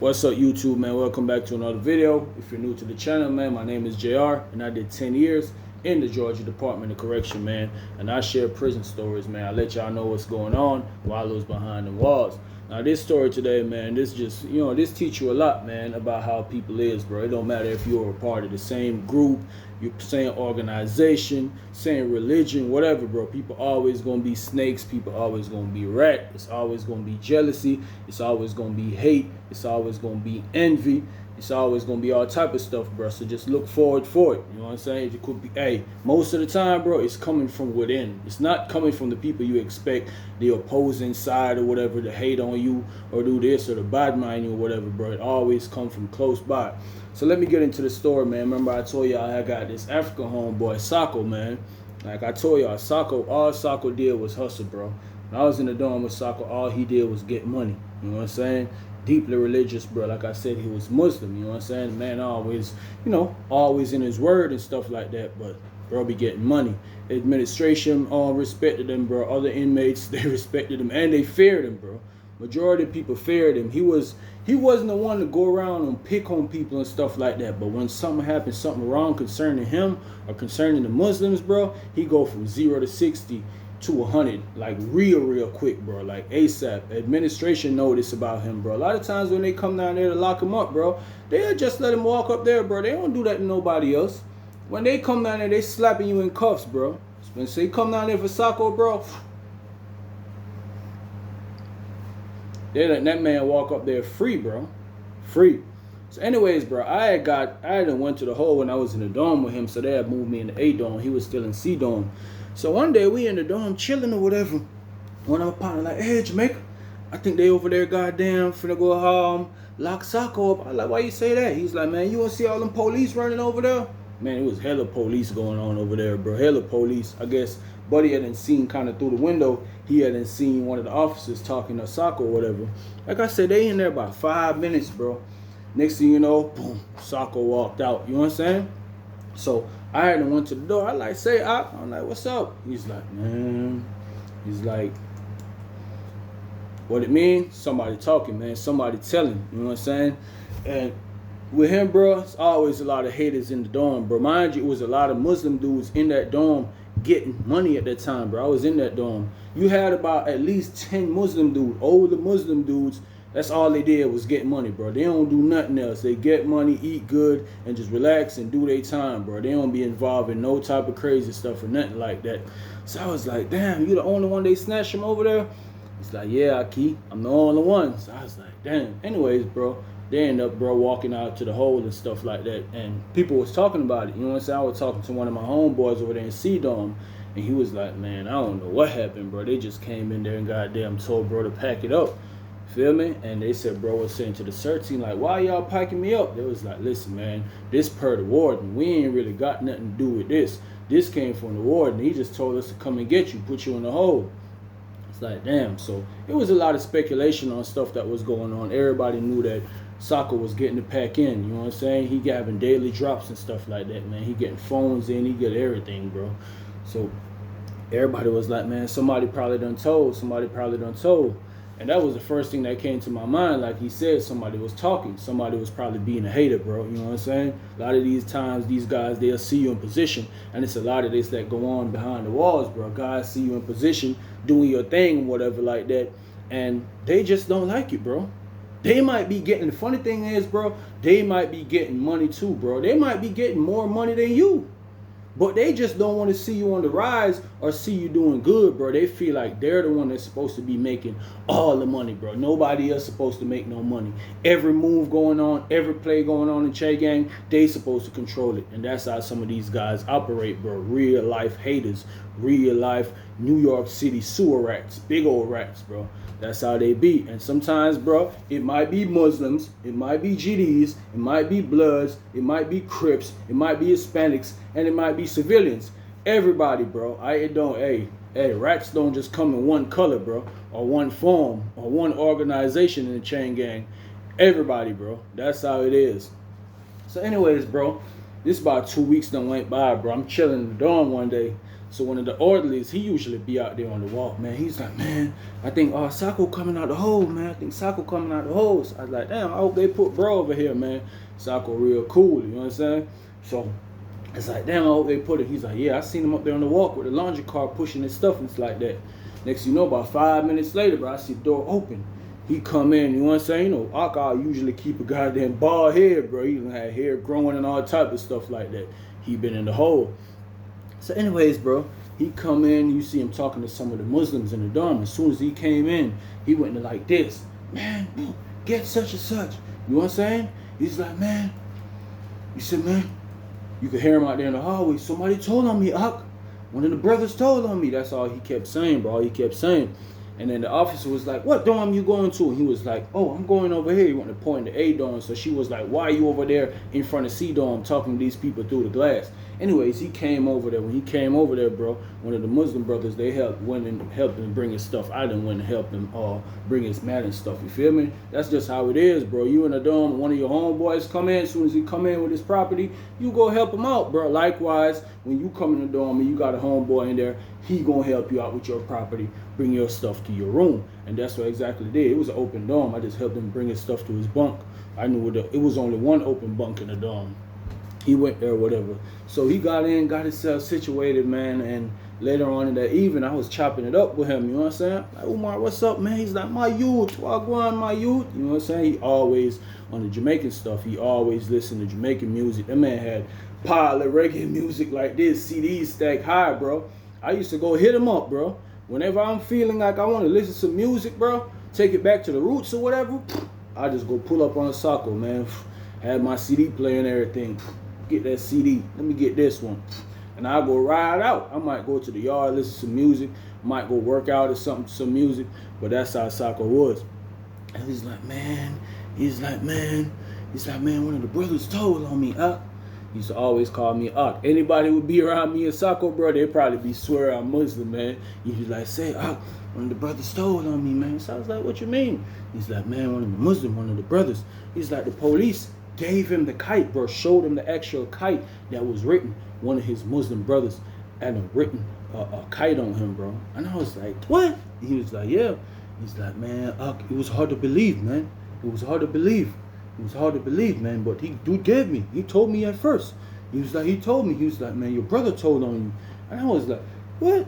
What's up, YouTube, man? Welcome back to another video. If you're new to the channel, man, my name is JR, and I did 10 years in the Georgia Department of Correction, man. And I share prison stories, man. I let y'all know what's going on while I was behind the walls. Now, this story today, man, this just, this teach you a lot, man, about how people is, bro. It don't matter if you're a part of the same group, you're same organization, same religion, whatever, bro. People always gonna be snakes. People always gonna be rat. It's always gonna be jealousy. It's always gonna be hate. It's always gonna be envy. It's always gonna be all type of stuff, bro. So just look forward for it. You know what I'm saying? It could be, most of the time, bro, it's coming from within. It's not coming from the people you expect, the opposing side or whatever, to hate on you or do this or to badmine you or whatever, bro. It always comes from close by. So let me get into the story, man. Remember I told y'all I got this African homeboy, Sako, man. Like I told y'all, Sako, all Sako did was hustle, bro. When I was in the dorm with Sako, all he did was get money. You know what I'm saying? Deeply religious, bro. Like I said, he was Muslim. You know what I'm saying? The man always, always in his word and stuff like that. But bro be getting money. Administration respected him, bro. Other inmates, they respected him and they feared him, bro. Majority of people feared him. He wasn't the one to go around and pick on people and stuff like that. But when something happened, something wrong concerning him or concerning the Muslims, bro, he go from 0 to 60 to 100, like real quick, bro, like ASAP. Administration notice about him, bro. A lot of times when they come down there to lock him up, bro, they'll just let him walk up there, bro. They don't do that to nobody else. When they come down there, they slapping you in cuffs, bro. When they come down there for Sako, bro, they let that man walk up there free, bro. Free. So anyways, bro, I had went to the hole when I was in the dorm with him, so they had moved me in the A dorm. He was still in C dorm. So one day we in the dorm chilling or whatever. One of my partner like, hey, Jamaica, I think they over there goddamn finna go lock Sako up. I like, why you say that? He's like, man, you wanna see all them police running over there? Man, it was hella police going on over there, bro. Hella police. I guess Buddy hadn't seen kind of through the window. He hadn't seen one of the officers talking to Sako or whatever. Like I said, they in there about 5 minutes, bro. Next thing you know, boom, Sako walked out. You know what I'm saying? So I hadn't went to the door. I like, say, I'm like, what's up? He's like, man. He's like, what it mean? Somebody talking, man. Somebody telling. You know what I'm saying? And with him, bro, it's always a lot of haters in the dorm, bro. Mind you, it was a lot of Muslim dudes in that dorm getting money at that time, bro. I was in that dorm. You had about at least 10 Muslim dudes, older Muslim dudes. That's all they did was get money, bro. They don't do nothing else. They get money, eat good, and just relax and do their time, bro. They don't be involved in no type of crazy stuff or nothing like that. So I was like, damn, you the only one they snatched him over there? He's like, yeah, Aki, I'm the only one. So I was like, damn. Anyways, bro, they end up, bro, walking out to the hole and stuff like that. And people was talking about it. You know what I'm saying? I was talking to one of my homeboys over there in C-Dome. And he was like, man, I don't know what happened, bro. They just came in there and goddamn told bro to pack it up. Feel me? And they said, bro was saying to the cert team, like, why y'all packing me up? They was like, listen, man, this per the warden. We ain't really got nothing to do with this. This came from the warden. He just told us to come and get you, put you in the hole. It's like, damn. So it was a lot of speculation on stuff that was going on. Everybody knew that Sako was getting the pack in. You know what I'm saying? He having daily drops and stuff like that, man. He getting phones in. He get everything, bro. So everybody was like, man, somebody probably done told. Somebody probably done told. And that was the first thing that came to my mind. Like he said, somebody was talking. Somebody was probably being a hater, bro. You know what I'm saying? A lot of these times, these guys, they'll see you in position. And it's a lot of this that go on behind the walls, bro. Guys see you in position, doing your thing, whatever like that. And they just don't like it, bro. They might be getting, the funny thing is, bro, they might be getting money too, bro. They might be getting more money than you. But they just don't want to see you on the rise or see you doing good, bro. They feel like they're the one that's supposed to be making all the money, bro. Nobody else supposed to make no money. Every move going on, every play going on in Che Gang, they supposed to control it. And that's how some of these guys operate, bro. Real life haters, real life New York City sewer rats, big old rats, bro. That's how they be. And sometimes, bro, it might be Muslims, it might be GDs, it might be Bloods, it might be Crips, it might be Hispanics, and it might be civilians. Everybody, bro. Rats don't just come in one color, bro, or one form, or one organization in the chain gang. Everybody, bro. That's how it is. So anyways, bro, this about 2 weeks done went by, bro. I'm chilling in the dorm one day. So one of the orderlies, he usually be out there on the walk, man. He's like, man, I think Sako coming out the hole, man. I think Sako coming out the hole. So I was like, damn, I hope they put bro over here, man. Sako real cool, you know what I'm saying? So it's like, damn, I hope they put it. He's like, yeah, I seen him up there on the walk with the laundry car pushing his stuff and it's like that. Next thing you know, about 5 minutes later, bro, I see the door open. He come in, you know what I'm saying? You know, Ak usually keep a goddamn bald head, bro. He had hair growing and all type of stuff like that. He been in the hole. So anyways, bro, he come in, you see him talking to some of the Muslims in the dorm. As soon as he came in, he went to like this. Man, get such and such. You know what I'm saying? He's like, man. He said, man, you could hear him out there in the hallway. Somebody told on me, Ak. One of the brothers told on me. That's all he kept saying, bro. All he kept saying. And then the officer was like, what dorm you going to? And he was like, oh, I'm going over here. He wanted to point to A dorm. So she was like, why are you over there in front of C dorm talking to these people through the glass? Anyways, he came over there. When he came over there, bro, one of the Muslim brothers, they went and helped him bring his stuff. I didn't went and help him bring his mat and stuff. You feel me? That's just how it is, bro. You in the dorm, one of your homeboys come in. As soon as he come in with his property, you go help him out, bro. Likewise, when you come in the dorm and you got a homeboy in there, he gonna help you out with your property, bring your stuff to your room. And that's what exactly did. It was an open dorm. I just helped him bring his stuff to his bunk. I knew it was only one open bunk in the dorm. He went there, whatever. So he got in, got himself situated, man. And later on in that evening, I was chopping it up with him. You know what I'm saying? Like, Umar, what's up, man? He's like, my youth, Wagwan, my youth. You know what I'm saying? He always, on the Jamaican stuff, he always listened to Jamaican music. That man had pile of reggae music like this, CDs stacked high, bro. I used to go hit him up, bro. Whenever I'm feeling like I want to listen to music, bro, take it back to the roots or whatever, I just go pull up on a Sako, man. Have my CD player and everything. Get that CD. Let me get this one. And I go ride out. I might go to the yard, listen to music. Might go work out or something, some music. But that's how Sako was. And he's like, man. One of the brothers told on me, He used to always call me Ak. Anybody would be around me and Sako, bro, they'd probably be swearing I'm Muslim, man. He'd be like, say, Ak, one of the brothers told on me, man. So I was like, what you mean? He's like, man, one of the brothers. He's like, the police gave him the kite, bro, showed him the actual kite that was written. One of his Muslim brothers had written a kite on him, bro. And I was like, what? He was like, yeah. He's like, man, it was hard to believe, man. It was hard to believe, man. But dude gave me. He told me at first. He was like, man, your brother told on you. And I was like, what?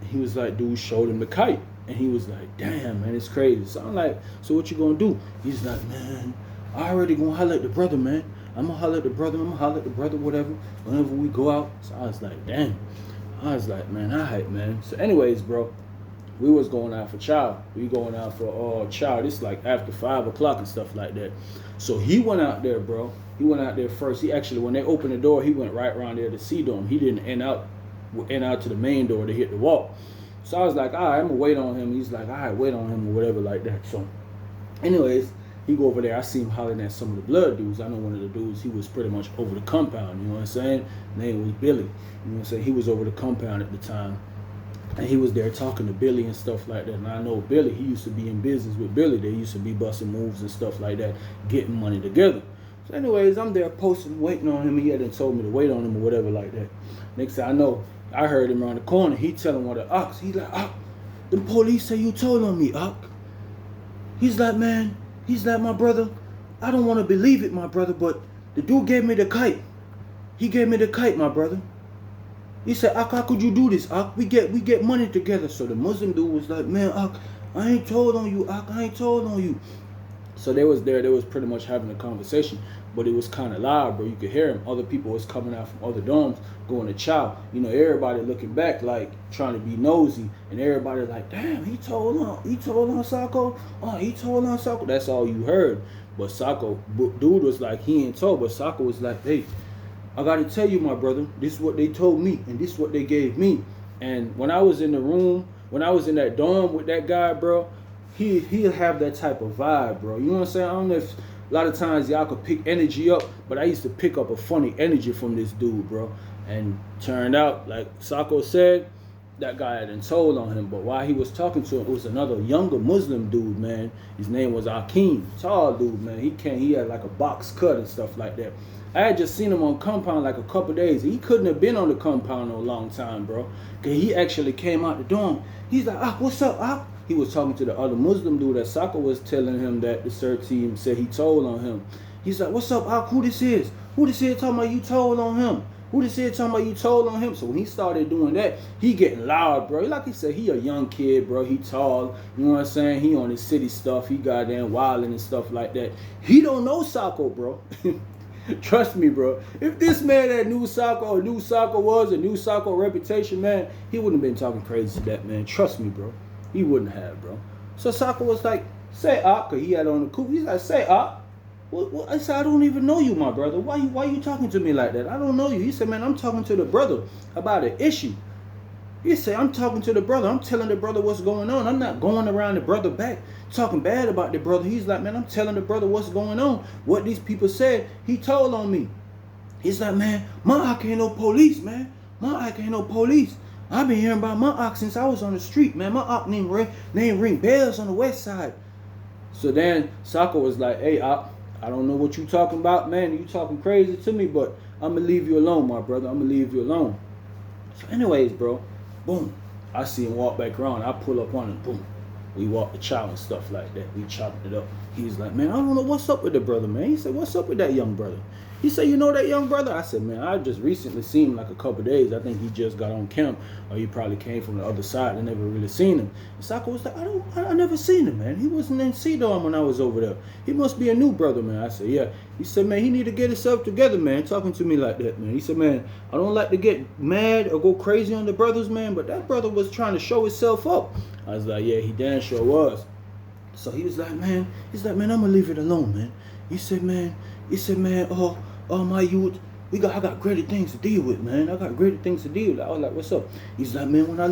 He was like, dude showed him the kite. And he was like, damn, man, it's crazy. So I'm like, so what you gonna do? He's like, man, I already gonna holler at the brother, man. I'm gonna holler at the brother, whatever, whenever we go out. So I was like, damn. I was like, man, all right, man. So anyways, bro, we was going out for chow. We going out for chow. This like after 5 o'clock and stuff like that. So he went out there, bro. He went out there first. He actually, when they opened the door, he went right around there to see them. He didn't end out to the main door to hit the wall. So I was like, all right, I'm gonna wait on him. He's like, all right, wait on him or whatever like that. So anyways, he go over there. I see him hollering at some of the blood dudes. I know one of the dudes, he was pretty much over the compound. You know what I'm saying? Name was Billy. You know what I'm saying? He was over the compound at the time. And he was there talking to Billy and stuff like that. And I know Billy, he used to be in business with Billy. They used to be busting moves and stuff like that, getting money together. So anyways, I'm there posting, waiting on him. He hadn't told me to wait on him or whatever like that. Next thing I know, I heard him around the corner. He telling one of the Ox. He's like, Ox, the police say you told on me, Ox. He's like, man, my brother, I don't want to believe it, my brother, but the dude gave me the kite. He gave me the kite, my brother. He said, Ak, how could you do this, Ak? We get money together. So the Muslim dude was like, man, Ak, I ain't told on you, Ak, I ain't told on you. So they was pretty much having a conversation, but it was kind of loud, bro. You could hear him. Other people was coming out from other dorms, going to chow. You know, everybody looking back, like, trying to be nosy. And everybody like, damn, he told on Sako. Oh, he told on Sako. That's all you heard. But Sako, dude was like, he ain't told. But Sako was like, hey, I got to tell you, my brother, this is what they told me, and this is what they gave me. And when I was in the room, when I was in that dorm with that guy, bro, he'll have that type of vibe, bro. You know what I'm saying? I don't know if a lot of times y'all could pick energy up, but I used to pick up a funny energy from this dude, bro. And turned out, like Sako said, that guy had been told on him. But while he was talking to him, it was another younger Muslim dude, man. His name was Akeem. Tall dude, man. He had like a box cut and stuff like that. I had just seen him on compound like a couple days. He couldn't have been on the compound no long time, bro. Cause he actually came out the dorm. He's like, what's up, Ak? He was talking to the other Muslim dude that Sako was telling him that the cert team said he told on him. He's like, what's up, Ak? Who this is? Who this is talking about you told on him? Who this is talking about you told on him? So when he started doing that, he getting loud, bro. Like he said, he a young kid, bro. He tall. You know what I'm saying? He on his city stuff. He goddamn wilding and stuff like that. He don't know Sako, bro. Trust me, bro. If this man that knew Sako or knew Sako was a knew Sako reputation, man, he wouldn't have been talking crazy to that, man. Trust me, bro. He wouldn't have, bro. So Sako was like, say Ak, cause he had on the coupe. He's like, say Ak. What? I said, I don't even know you, my brother. Why you talking to me like that? I don't know you. He said, man, I'm talking to the brother about an issue. He said, I'm talking to the brother. I'm telling the brother what's going on. I'm not going around the brother back talking bad about the brother. He's like, man, I'm telling the brother what's going on. What these people said, he told on me. He's like, man, my Ak ain't no police, man. My Ak ain't no police. I've been hearing about my Ak since I was on the street, man. My Ak name ring bells on the west side. So then Sako was like, hey, Ak, I don't know what you talking about, man. You talking crazy to me, but I'm going to leave you alone, my brother. I'm going to leave you alone. So anyways, bro, boom. I see him walk back around. I pull up on him, boom. We walk the chow and stuff like that. We chopped it up. He's like, man, I don't know what's up with the brother, man. He said, what's up with that young brother? He said, you know that young brother? I said, man, I just recently seen him like a couple days. I think he just got on camp, or he probably came from the other side. I never really seen him. And Sako was like, I never seen him, man. He wasn't in C-Dorm when I was over there. He must be a new brother, man. I said, yeah. He said, man, he need to get himself together, man. Talking to me like that, man. He said, man, I don't like to get mad or go crazy on the brothers, man, but that brother was trying to show himself up. I was like, yeah, he damn sure was. So he was like, man, I'm gonna leave it alone, man. He said, man, oh my youth, I got greater things to deal with, man. I got greater things to deal with. I was like, what's up? He's like, man, when I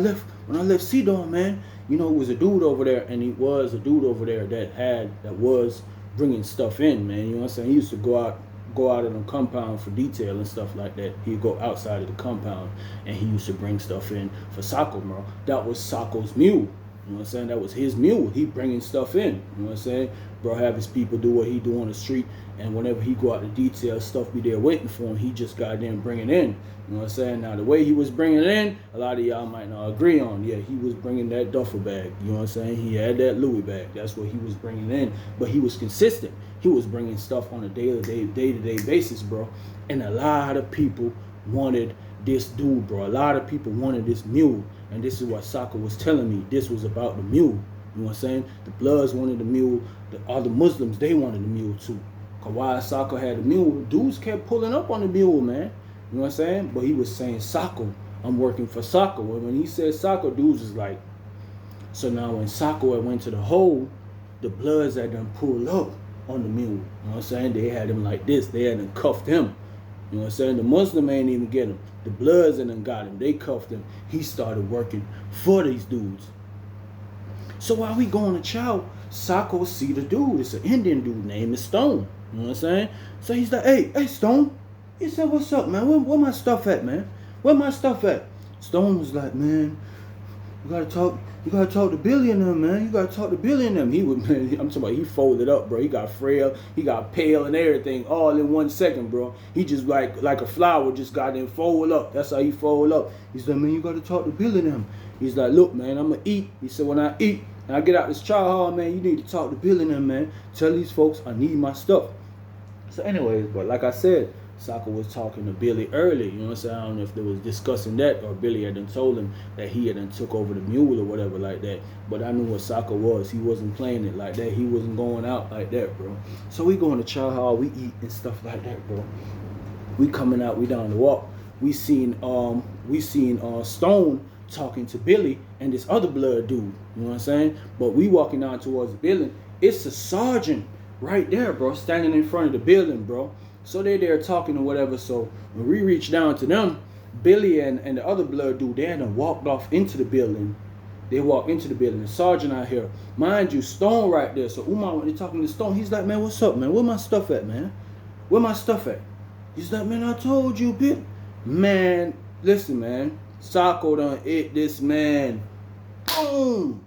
left C-Dorm, man, you know, it was a dude over there, and he was a dude over there that was bringing stuff in, man. You know what I'm saying? He used to go out of the compound for detail and stuff like that. He'd go outside of the compound, and he used to bring stuff in for Sako, bro. That was Sako's mule. You know what I'm saying? That was his mule. He bringing stuff in. You know what I'm saying? Bro, have his people do what he do on the street. And whenever he go out to detail, stuff be there waiting for him. He just goddamn bring it in. You know what I'm saying? Now, the way he was bringing it in, a lot of y'all might not agree on. Yeah, he was bringing that duffel bag. You know what I'm saying? He had that Louis bag. That's what he was bringing in. But he was consistent. He was bringing stuff on a day-to-day basis, bro. And a lot of people wanted this dude, bro. A lot of people wanted this mule. And this is what Sako was telling me. This was about the mule. You know what I'm saying? The Bloods wanted the mule. The other Muslims, they wanted the mule too. Cause while Sako had the mule, dudes kept pulling up on the mule, man. You know what I'm saying? But he was saying, Sako, I'm working for Sako. And when he said Sako, dudes was like, so now when Sako had went to the hole, the Bloods had them pulled up on the mule. You know what I'm saying? They had him like this. They had them cuffed him. You know what I'm saying? The Muslim ain't even get him. The Bloods and them got him. They cuffed him. He started working for these dudes. So while we going to chow, Sako see the dude. It's an Indian dude named Stone. You know what I'm saying? So he's like, hey, Stone. He said, what's up, man? Where my stuff at, man? Where my stuff at? Stone was like, man, you gotta talk to Billy and them, man. You gotta talk to Billy and them. He would, man, I'm talking about, he folded up, bro. He got frail, he got pale and everything, all in 1 second, bro. He just like a flower, just got them fold up. That's how he fold up. He's like, man, you gotta talk to Billy and them. He's like, look, man, I'm gonna eat. He said, when I eat and I get out this chow hall, man, you need to talk to Billy and them, man. Tell these folks I need my stuff. So anyways, but like I said, Sako was talking to Billy early. You know what I'm saying? I don't know if they was discussing that or Billy had done told him that he had done took over the mule or whatever like that. But I knew what Sako was. He wasn't playing it like that. He wasn't going out like that, bro. So we going to chow hall, we eat and stuff like that, bro. We coming out, we down the walk. We seen Stone talking to Billy and this other blood dude. You know what I'm saying? But we walking down towards the building. It's a sergeant right there, bro, standing in front of the building, bro. So they're there talking or whatever. So when we reach down to them, Billy and the other blood dude, they had walked off into the building. They walked into the building. The sergeant out here, mind you, Stone right there. So Umar, when they talking to Stone, he's like, man, what's up, man? Where my stuff at, man? Where my stuff at? He's like, man, I told you, bitch. Man, listen, man. Sako done hit this man. Boom!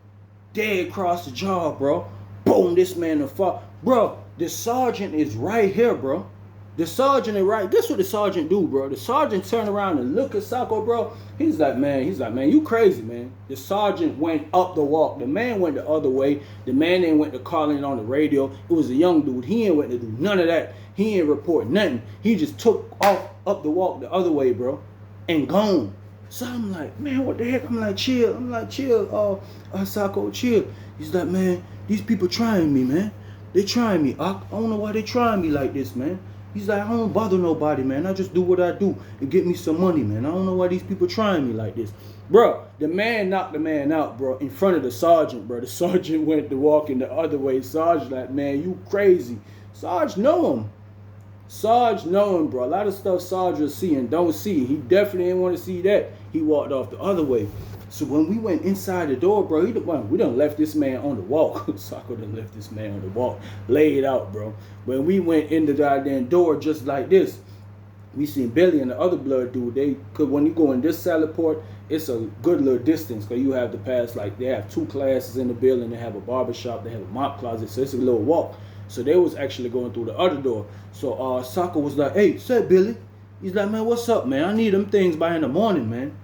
Dead across the jaw, bro. Boom! This man the fall. Bro, the sergeant is right here, bro. The sergeant is right. This what the sergeant do, bro. The sergeant turned around and look at Sako, bro. He's like, man, you crazy, man. The sergeant went up the walk. The man went the other way. The man then went to calling on the radio. It was a young dude. He ain't went to do none of that. He ain't report nothing. He just took off up the walk the other way, bro, and gone. So I'm like, man, what the heck? I'm like, chill. Sako, chill. He's like, man, these people trying me, man. They trying me. I don't know why they trying me like this, man. He's like, I don't bother nobody, man. I just do what I do and get me some money, man. I don't know why these people trying me like this. Bro, the man knocked the man out, bro, in front of the sergeant, bro. The sergeant went to walking the other way. Sarge like, man, you crazy. Sarge know him. Sarge know him, bro. A lot of stuff Sarge will see and don't see. He definitely didn't want to see that. He walked off the other way. So when we went inside the door, bro, we done left this man on the walk. Sako done left this man on the walk, laid out, bro. When we went in the goddamn door just like this, we seen Billy and the other blood dude. When you go in this salad port, it's a good little distance because you have to pass, like, they have 2 classes in the building. They have a barbershop. They have a mop closet. So it's a little walk. So they was actually going through the other door. So Sako was like, hey, say Billy. He's like, man, what's up, man? I need them things by in the morning, man.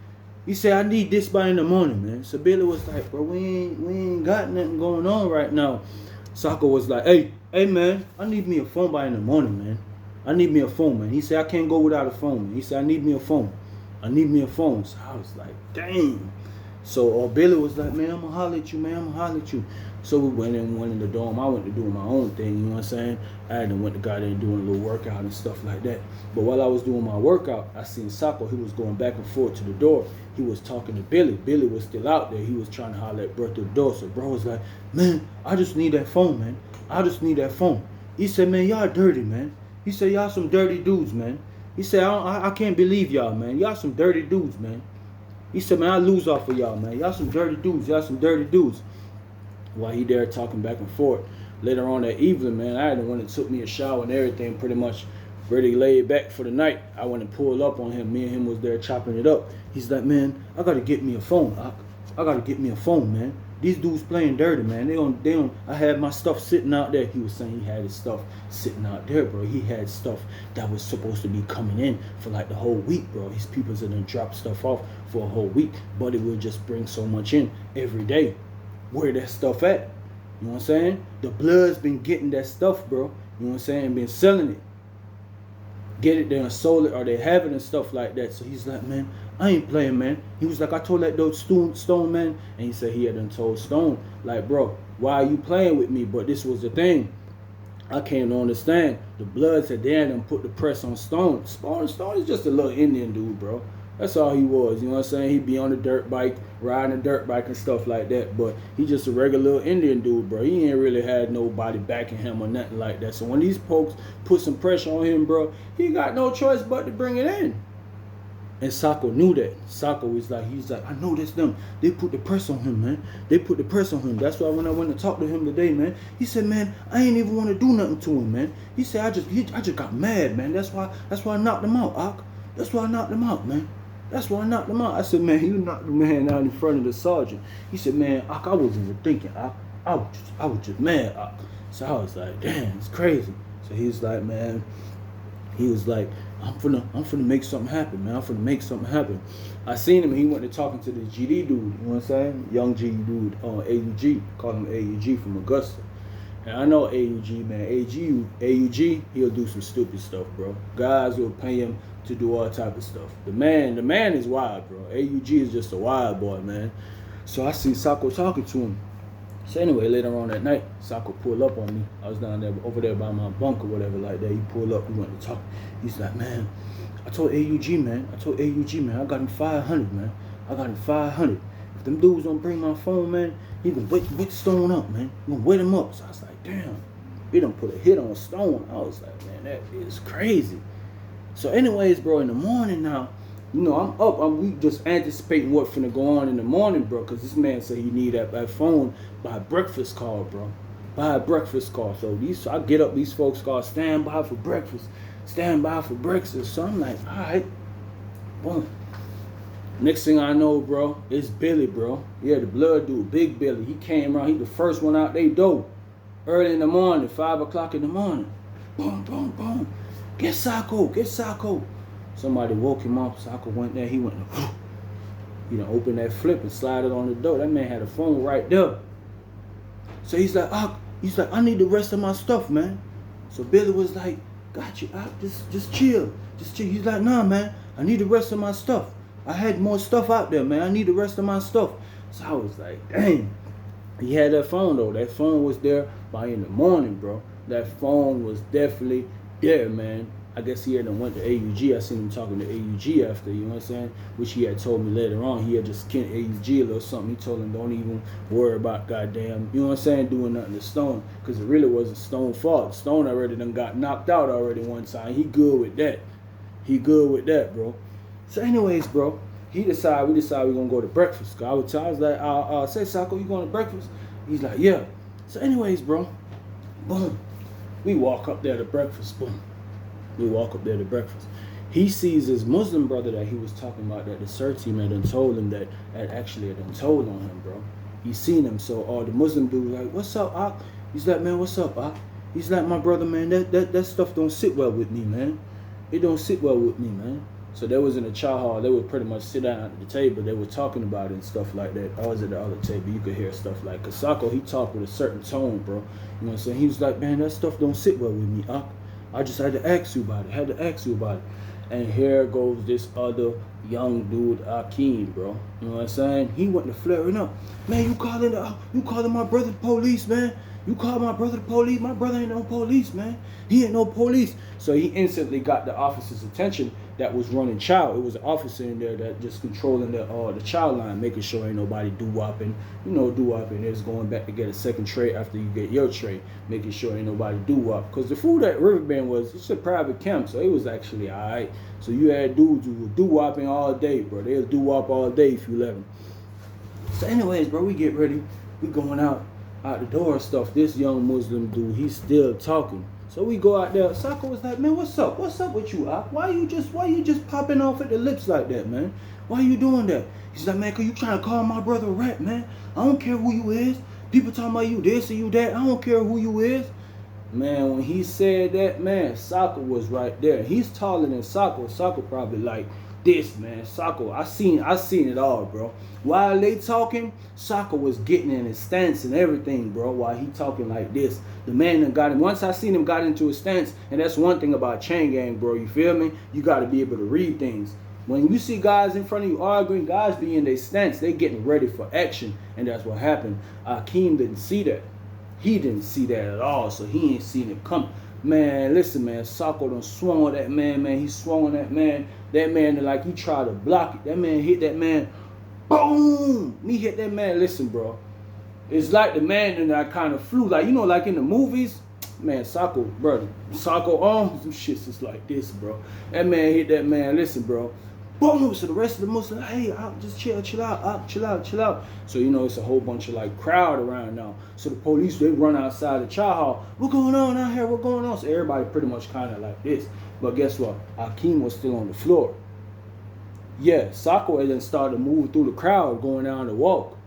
He said, I need this by in the morning, man. So Billy was like, bro, we ain't got nothing going on right now. Sako was like, hey, man, I need me a phone by in the morning, man. I need me a phone, man. He said, I can't go without a phone, man. He said, I need me a phone. I need me a phone. So I was like, dang. So Billy was like, man, I'm going to holler at you, man. I'm going to holler at you. So we went in the dorm. I went to doing my own thing, you know what I'm saying? I had went to go there and doing a little workout and stuff like that. But while I was doing my workout, I seen Sako. He was going back and forth to the door. He was talking to Billy. Billy was still out there. He was trying to holler at bro through the door. So bro was like, man, I just need that phone, man. I just need that phone. He said, man, y'all dirty, man. He said, y'all some dirty dudes, man. He said, I can't believe y'all, man. Y'all some dirty dudes, man. He said, man, I lose off of y'all, man. Y'all some dirty dudes. Y'all some dirty dudes. While he there talking back and forth. Later on that evening, man, I had the one that took me a shower and everything, pretty much ready laid back for the night. I went and pulled up on him. Me and him was there chopping it up. He's like, man, I gotta get me a phone. I gotta get me a phone, man. These dudes playing dirty, man. They don't. I had my stuff sitting out there. He was saying he had his stuff sitting out there, bro. He had stuff that was supposed to be coming in for like the whole week, bro. His people's done dropped stuff off for a whole week, but it will just bring so much in every day. Where that stuff at? You know what I'm saying? The blood's been getting that stuff, bro. You know what I'm saying? Been selling it. Get it, they sold it, or they have it and stuff like that. So he's like, man, I ain't playing, man. He was like, I told that dude Stone, man. And he said he had done told Stone, like, bro, why are you playing with me? But this was the thing. I came to understand. The Bloods had there and put the press on Stone. Stone is just a little Indian dude, bro. That's all he was, you know what I'm saying? He'd be on a dirt bike, riding a dirt bike and stuff like that. But he just a regular little Indian dude, bro. He ain't really had nobody backing him or nothing like that. So when these folks put some pressure on him, bro, he got no choice but to bring it in. And Sako knew that. Sako was like, he's like, I know this them. They put the press on him, man. They put the press on him. That's why when I went to talk to him today, man, he said, man, I ain't even want to do nothing to him, man. He said, I just got mad, man. That's why I knocked him out, Ak. That's why I knocked him out, man. That's why I knocked him out. I said, man, you knocked the man out in front of the sergeant. He said, man, Ak, I wasn't even thinking, Ak. I was just mad, Ak. So I was like, damn, it's crazy. So he's like, man, he was like, I'm finna make something happen, man. I'm finna make something happen. I seen him. He went to talking to this GD dude. You know what I'm saying? Young G dude on AUG. Call him AUG from Augusta. And I know AUG, man. AUG, he'll do some stupid stuff, bro. Guys will pay him to do all type of stuff. The man is wild, bro. AUG is just a wild boy, man. So I see Sako talking to him. So anyway, later on that night, Sako pulled up on me. I was down there, over there by my bunk or whatever like that. He pulled up, we went to talk. He's like, man, I told AUG, man, I got him 500, man. I got him 500. If them dudes don't bring my phone, man, he gonna wake Stone up, man. He gonna wake him up. So I was like, damn, he done put a hit on Stone. I was like, man, that is crazy. So anyways, bro, in the morning now, you know, I'm up. We just anticipating what's finna go on in the morning, bro. Because this man said he need that phone by breakfast call, bro. By a breakfast call. So I get up, these folks call, stand by for breakfast. Stand by for breakfast. So I'm like, all right. Boom. Next thing I know, bro, it's Billy, bro. Yeah, the blood dude, Big Billy. He came around. He the first one out they door. Early in the morning, 5 o'clock in the morning. Boom, boom, boom. Get Sako, get Sako. Somebody woke him up. Sako went there. He went, you know, opened that flip and slid it on the door. That man had a phone right there. So he's like, I need the rest of my stuff, man. So Billy was like, got you, just chill. Just chill. He's like, nah, man, I need the rest of my stuff. I had more stuff out there, man. I need the rest of my stuff. So I was like, dang. He had that phone, though. That phone was there by in the morning, bro. That phone was definitely there, man. I guess he had went to AUG. I seen him talking to AUG after, you know what I'm saying? Which he had told me later on. He had just skinned AUG a little something. He told him, don't even worry about goddamn, you know what I'm saying, doing nothing to Stone. Because it really wasn't Stone's fault. Stone already done got knocked out already one time. He good with that. He good with that, bro. So anyways, bro, we decided we're going to go to breakfast. I was like, say, Sako, you going to breakfast? He's like, yeah. So anyways, bro, boom. We walk up there to breakfast, boom. We walk up there to breakfast. He sees his Muslim brother that he was talking about, that the cert team had done told him that actually had done told on him, bro. He seen him. So the Muslim dude was like, what's up, Ak? He's like, man, what's up, Ak? He's like, my brother, man, that stuff don't sit well with me, man. It don't sit well with me, man. So they was in a chow hall. They would pretty much sit down at the table. They were talking about it and stuff like that. I was at the other table. You could hear stuff like, cause Sako, he talked with a certain tone, bro. You know what I'm saying? He was like, man, that stuff don't sit well with me, Ak. I just had to ask you about it. And here goes this other young dude, Akeem, bro. You know what I'm saying? He went to flaring up. Man, you calling my brother the police, man. You call my brother the police. My brother ain't no police, man. He ain't no police. So he instantly got the officer's attention that was running chow. It was an officer in there that just controlling the chow line, making sure ain't nobody do-wopping. You know, do-wopping is going back to get a second tray after you get your tray, making sure ain't nobody do-wop. Because the food at Riverbend it's a private camp, so it was actually all right. So you had dudes who were do-wopping all day, bro. They'll do-wop all day if you let them. So anyways, bro, we get ready. We going out the door and stuff. This young Muslim dude, he's still talking. So we go out there. Sako was like, man, what's up? What's up with you, Ak? Why you just popping off at the lips like that, man? Why you doing that? He's like, man, cause you trying to call my brother a rat, man. I don't care who you is. People talking about you this or you that. I don't care who you is. Man, when he said that, man, Sako was right there. He's taller than Sako. Sako probably like this, man. Sako, I seen it all, bro. While they talking, Sako was getting in his stance and everything, bro. While he talking like this, the man that got him. Once I seen him got into his stance, and that's one thing about chain gang, bro. You feel me? You got to be able to read things. When you see guys in front of you arguing, guys be in their stance. They getting ready for action, and that's what happened. Akeem didn't see that. He didn't see that at all, so he ain't seen it come. Man, listen, man, Sako done swung on that man, man. He swung on that man. That man, like he tried to block it. That man hit that man. Boom! He hit that man. Listen, bro. It's like the man and I kind of flew. Like, you know, like in the movies. Man, Sako, brother. Sako arms, some shits just like this, bro. That man hit that man. Listen, bro. Boom! So the rest of the Muslims, hey, just chill out, chill out. So, you know, it's a whole bunch of like crowd around now. So the police, they run outside the chow hall. What's going on out here? What's going on? So everybody pretty much kind of like this. But guess what? Akeem was still on the floor. Yeah, Sako had then started moving through the crowd, going down the walk.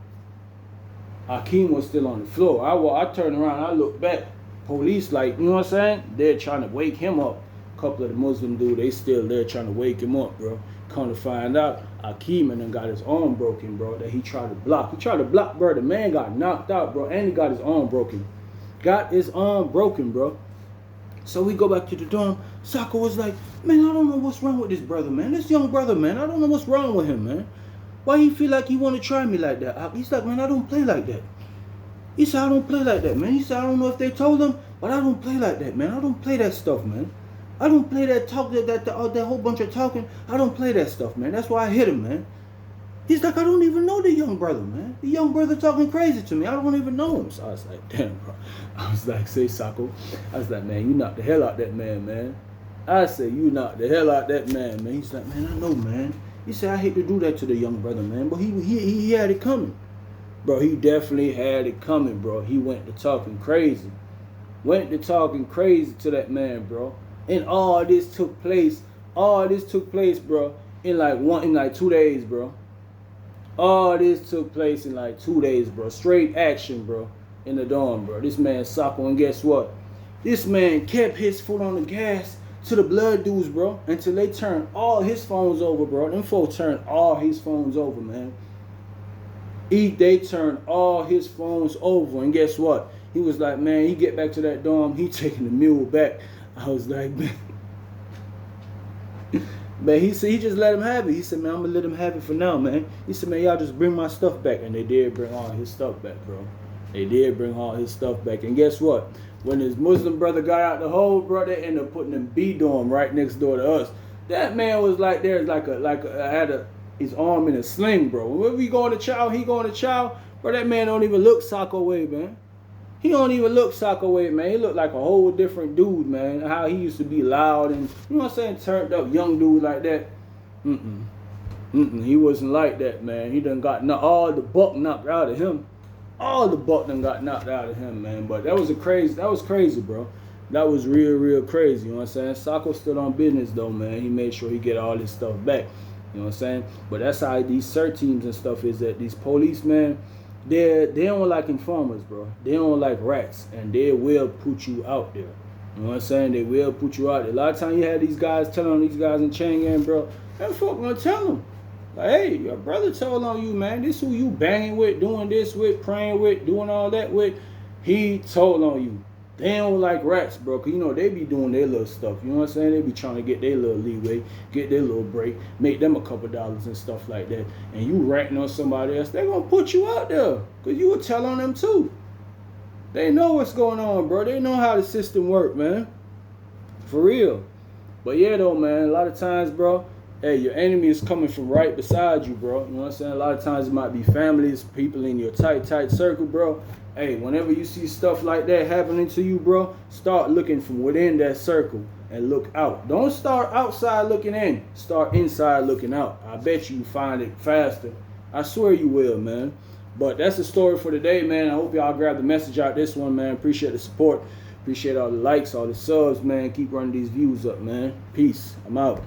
Akeem was still on the floor. I turned around, I looked back. Police, like, you know what I'm saying? They're trying to wake him up. A couple of the Muslim dudes, they still there trying to wake him up, bro. Come to find out, Akeem and then got his arm broken, bro, that he tried to block. He tried to block, bro. The man got knocked out, bro, and he got his arm broken. Got his arm broken, bro. So we go back to the dorm. Sako was like, man, I don't know what's wrong with this brother, man. This young brother, man. I don't know what's wrong with him, man. Why he feel like he want to try me like that? He's like, man, I don't play like that. He said, I don't play like that, man. He said, I don't know if they told him, but I don't play like that, man. I don't play that stuff, man. I don't play that talk, that whole bunch of talking. I don't play that stuff, man. That's why I hit him, man. He's like, I don't even know the young brother, man. The young brother talking crazy to me. I don't even know him. So I was like, damn, bro. I was like, say, Sako. I was like, man, you knocked the hell out that man, man. I said, you knocked the hell out that man, man. He's like, man, I know, man. He said, I hate to do that to the young brother, man. But he had it coming. Bro, he definitely had it coming, bro. He went to talking crazy. Went to talking crazy to that man, bro. And all this took place, bro, in like 2 days, bro. All this took place in like 2 days, bro. Straight action, bro. In the dorm, bro. This man Sako, and guess what? This man kept his foot on the gas to the blood dudes, bro, until they turned all his phones over, bro. Them folks turned all his phones over, man. They turned all his phones over, and guess what? He was like, man, he get back to that dorm, he taking the mule back. I was like, man. But he said he just let him have it. He said, man, I'm gonna let him have it for now, man. He said, man, y'all just bring my stuff back. And they did bring all his stuff back, bro. They did bring all his stuff back. And guess what? When his Muslim brother got out the hole, bro, they ended up putting him B dorm right next door to us. That man was like, there's had his arm in a sling, bro. When we going to chow, he going to chow, bro. That man don't even look Sako way, man. He don't even look Sako way, man. He looked like a whole different dude, man. How he used to be loud and, you know what I'm saying, turned up young dude like that. He wasn't like that, man. He done got all the buck knocked out of him. All the buck done got knocked out of him, man. But that was crazy, bro. That was real crazy, you know what I'm saying? Sako stood on business, though, man. He made sure he get all his stuff back, you know what I'm saying? But that's how these cert teams and stuff is, that these police, man, they don't like informers, bro. They don't like rats, and they will put you out there. You know what I'm saying? They will put you out there. A lot of times you have these guys telling on these guys in chain gang, bro. That fuck gonna tell them. Like, hey, your brother told on you, man. This who you banging with, doing this with, praying with, doing all that with. He told on you. They don't like rats, bro, because, you know, they be doing their little stuff. You know what I'm saying? They be trying to get their little leeway, get their little break, make them a couple dollars and stuff like that. And you ratting on somebody else, they going to put you out there because you will tell on them too. They know what's going on, bro. They know how the system work, man. For real. But yeah, though, man, a lot of times, bro, hey, your enemy is coming from right beside you, bro. You know what I'm saying? A lot of times it might be families, people in your tight circle, bro. Hey, whenever you see stuff like that happening to you, bro, start looking from within that circle and look out. Don't start outside looking in. Start inside looking out. I bet you find it faster. I swear you will, man. But that's the story for today, man. I hope y'all grab the message out this one, man. Appreciate the support. Appreciate all the likes, all the subs, man. Keep running these views up, man. Peace. I'm out.